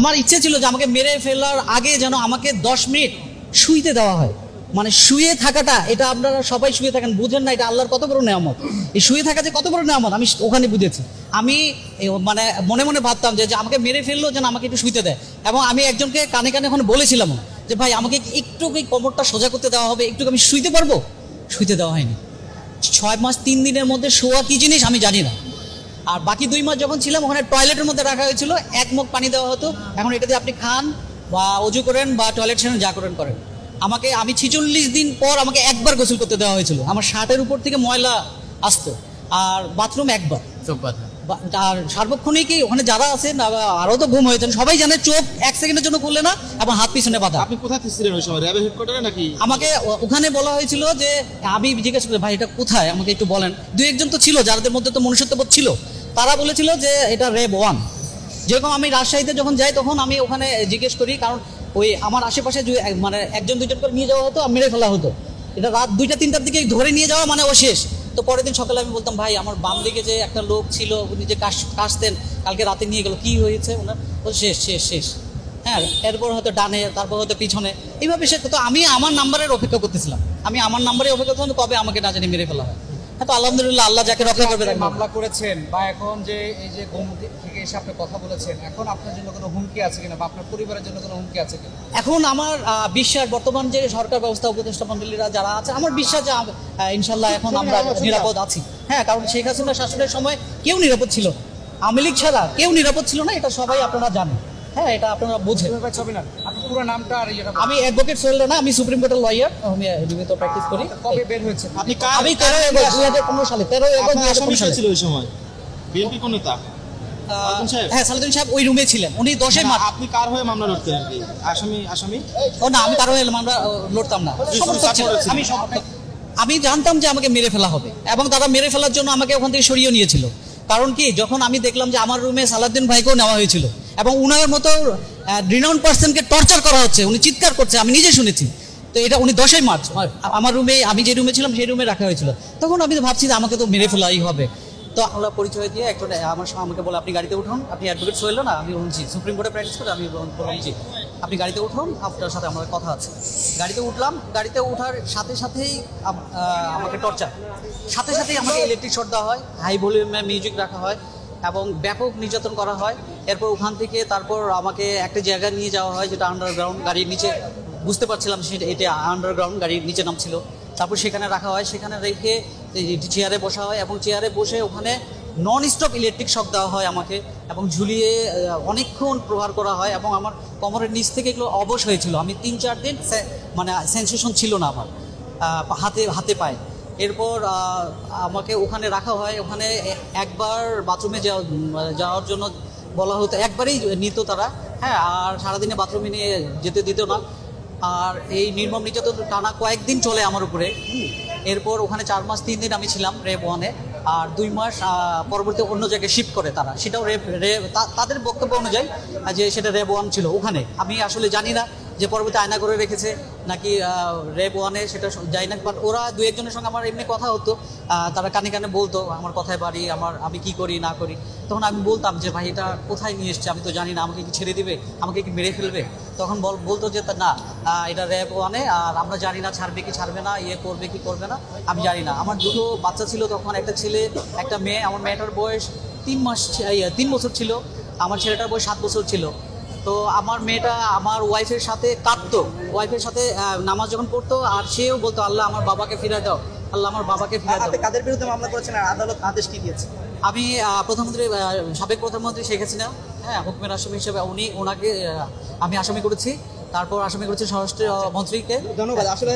আমার ইচ্ছে ছিল যে আমাকে মেরে ফেলার আগে যেন আমাকে 10 মিনিট শুইতে দেওয়া হয়। মানে শুয়ে থাকাটা, এটা আপনারা সবাই শুয়ে থাকেন, বুঝেন না এটা আল্লাহর কত বড় নেয়ামত। এই শুয়ে থাকা যে কত বড় নেয়ামত আমি ওখানে বুঝেছি। আমি মানে মনে মনে ভাবতাম যে আমাকে মেরে ফেললো যেন আমাকে একটু শুইতে দেয়। এবং আমি একজনকে কানে কানে ওখানে বলেছিলাম যে ভাই আমাকে একটু কোমরটা সোজা করতে দেওয়া হবে, একটু আমি শুইতে পারবো। শুইতে দেওয়া হয়নি। 6 মাস 3 দিনের মধ্যে শোয়া কি জিনিস আমি জানি না। আর বাকি 2 মাস যখন ছিলাম ওখানে টয়লেটের মধ্যে রাখা হয়েছিল, 1 মগ পানি দেওয়া হতো। এখন এটা দিয়ে আপনি খান বা অজু করেন বা টয়লেট সেরেন, যা করেন। আমি 46 দিন পর আমাকে একবার গোসল করতে দেওয়া হয়েছিল। আমার শার্টের উপর থেকে ময়লা আসতো, আর বাথরুম একবার। আর সার্বক্ষণিক ওখানে যারা আছেন আরো তো ঘুম হয়েছেন, সবাই জানে চোখ 1 সেকেন্ডের জন্য খুললে না এবং হাত পিছনে বাঁধা। আপনি কোথায় ছিলেন ওই সময়? র্যাবের হেডকোয়ার্টারে নাকি? আমাকে ওখানে বলা হয়েছিল যে, আমি জিজ্ঞেস করি ভাই এটা কোথায়, আমাকে একটু বলেন। 2-1 জন তো ছিল যাদের মধ্যে তো মনুষ্যত্ববোধ ছিল, তারা বলেছিল যে এটা র্যাব 1। যেরকম আমি রাজশাহীতে যখন যাই তখন আমি ওখানে জিজ্ঞেস করি, কারণ ওই আমার আশেপাশে মানে 1-2 জন করে নিয়ে যাওয়া হতো, মেরে ফেলা হতো। এটা রাত 2টা-3টার দিকে ধরে নিয়ে যাওয়া মানে ও শেষ। তো পরের দিন সকালে আমি বলতাম ভাই আমার বাম দিকে যে একটা লোক ছিল উনি যে কাশতেন, কালকে রাতে নিয়ে গেল, কি হয়েছে ওনার? ও শেষ শেষ শেষ। হ্যাঁ, এরপর হয়তো ডানে, তারপর হয়তো পিছনে, এইভাবে সে। তো আমি আমার নাম্বারের অপেক্ষা করতেছিলাম, অপেক্ষা করছিলাম কবে আমাকে না জানি মেরে ফেলা হয়। হ্যাঁ, তো আলহামদুলিল্লাহ আল্লাহ যাকে রক্ষা করবে। মামলা করেছেন বা এখন যে এই যে গুম থেকে এসে আপনি কথা বলেছেন, এখন আপনার জন্য কোনো হুমকি আছে কিনা বা আপনার পরিবারের জন্য কোনো হুমকি আছে কিনা? এখন আমার বিশ্বাস, বর্তমান যে সরকার ব্যবস্থা, উপদেষ্টা মন্ডলীরা যারা আছে, আমার বিশ্বাস যে ইনশাল্লাহ এখন আমরা নিরাপদ আছি। হ্যাঁ, কারণ শেখ হাসিনা শাসনের সময় কেউ নিরাপদ ছিল, আওয়ামী লীগ ছাড়া কেউ নিরাপদ ছিল না, এটা সবাই আপনারা জানেন। হ্যাঁ, এটা আপনারা বুঝেন। আপনার পুরো নামটা আর আমি অ্যাডভোকেট সোহেল রানা, আমি সুপ্রিম কোর্টের লয়ার, আমি ডিবিতে প্র্যাকটিস করি। কবে বের হয়েছে আপনি? আমি 2015 সালে 13 সালে ছিল ওই সময় বিএনপি কোন নেতা? হ্যাঁ, সালাউদ্দিন সাহেব ওই রুমে ছিলেন, উনি 10 মার্চ। আপনি কার হয়ে মামলা লড়তেন আর কি? আসামি? ও না, আমি কারো হয়ে মামলা লড়তাম না, আমি জানতাম যে আমাকে মেরে ফেলা হবে এবং তারা মেরে ফেলার জন্য আমাকে ওখান থেকে সরিয়ে নিয়েছিল। কারণ কি, যখন আমি দেখলাম যে আমার রুমে সালাউদ্দিন ভাইকেও নেওয়া হয়েছিল এবং উনার মতো রিনাউন্ড পার্সনকে টর্চার করা হচ্ছে, উনি চিৎকার করছে, আমি নিজে শুনেছি। তো এটা উনি 10 মার্চ আমার রুমে, আমি যে রুমে ছিলাম সেই রুমে রাখা হয়েছিল। তখন আমি তো ভাবছি যে আমাকে তো মেরে ফেলাই হবে। তো আমরা পরিচয় দিয়ে একটা আমাকে বলে আপনি গাড়িতে উঠুন, আপনি অ্যাডভোকেট সোহেল না? আমি বলছি সুপ্রিম কোর্টে প্র্যাকটিস করে। আমি বললাম জি, আপনি গাড়িতে উঠুন, আপনার সাথে আমার কথা আছে। গাড়িতে উঠলাম, গাড়িতে ওঠার সাথে সাথেই আমাকে টর্চার, সাথে সাথেই আমাকে ইলেকট্রিক শর্ট দেওয়া হয়, হাই ভলিউমে মিউজিক রাখা হয় এবং ব্যাপক নির্যাতন করা হয়। এরপর ওখান থেকে তারপর আমাকে একটা জায়গায় নিয়ে যাওয়া হয় যেটা আন্ডারগ্রাউন্ড, গাড়ির নিচে, বুঝতে পারছিলাম সেটা এটা আন্ডারগ্রাউন্ড, গাড়ির নিচে নাম ছিল। তারপর সেখানে রাখা হয়, সেখানে রেখে চেয়ারে বসা হয় এবং চেয়ারে বসে ওখানে নন স্টপ ইলেকট্রিক শক দেওয়া হয় আমাকে এবং ঝুলিয়ে অনেকক্ষণ প্রহার করা হয় এবং আমার কোমরের নিচ থেকে এগুলো অবশ হয়েছিল। আমি 3-4 দিন মানে সেন্সেশন ছিল না আমার হাতে পায়ে। এরপর আমাকে ওখানে রাখা হয়, ওখানে একবার বাথরুমে যাওয়ার জন্য বলা হতো, একবারই নিত তারা। হ্যাঁ, আর সারাদিনে বাথরুমে নিয়ে যেতে দিত না। আর এই নির্মম নির্যাতন টানা কয়েকদিন চলে আমার উপরে। এরপর ওখানে 4 মাস 3 দিন আমি ছিলাম র্যাব 1-এ, আর 2 মাস পরবর্তী অন্য জায়গায় শিফট করে তারা। সেটাও তাদের বক্তব্য অনুযায়ী যে সেটা র্যাব 1 ছিল ওখানে। আমি আসলে জানি না যে পরবর্তী আয়না করে রেখেছে নাকি র্যাব 1-এ, সেটা যাই না। বাট ওরা 2-1 জনের সঙ্গে আমার এমনি কথা হতো, তারা কানে কানে বলতো আমার কথায় বাড়ি, আমি কি করি না করি। তখন আমি বলতাম যে ভাই এটা কোথায় নিয়ে এসছে, আমি তো জানি না, আমাকে কি ছেড়ে দিবে, আমাকে কি মেরে ফেলবে? তখন বলতো যে না, এটা র্যাব 1-এ, আর আমরা জানি না ছাড়বে কি ছাড়বে না, করবে কি করবে না, আমি জানি না। আমার 2 বাচ্চা ছিল তখন, একটা ছেলে একটা মেয়ে। আমার মেয়েটার বয়স 3 বছর ছিল, আমার ছেলেটার বয়স 7 বছর ছিল। তো আমার মেয়েটা আমার ওয়াইফের সাথে কাঁদতো, ওয়াইফের সাথে নামাজ যখন পড়তো, আর সেও বলতো আল্লাহ আমার বাবাকে ফিরে দাও, আল্লাহ আমার বাবাকে ফিরে দাও। কাদের বিরুদ্ধে মামলা করেছেন আর আদালত আদেশ কি দিয়েছে? আমি সাবেক প্রধানমন্ত্রী শেখ হাসিনা, হ্যাঁ, হুকুমের আসামি হিসেবে ওনাকে আমি আসামি করেছি। তারপর আসামি করেছি স্বরাষ্ট্র মন্ত্রীকে। ধন্যবাদ। আসলে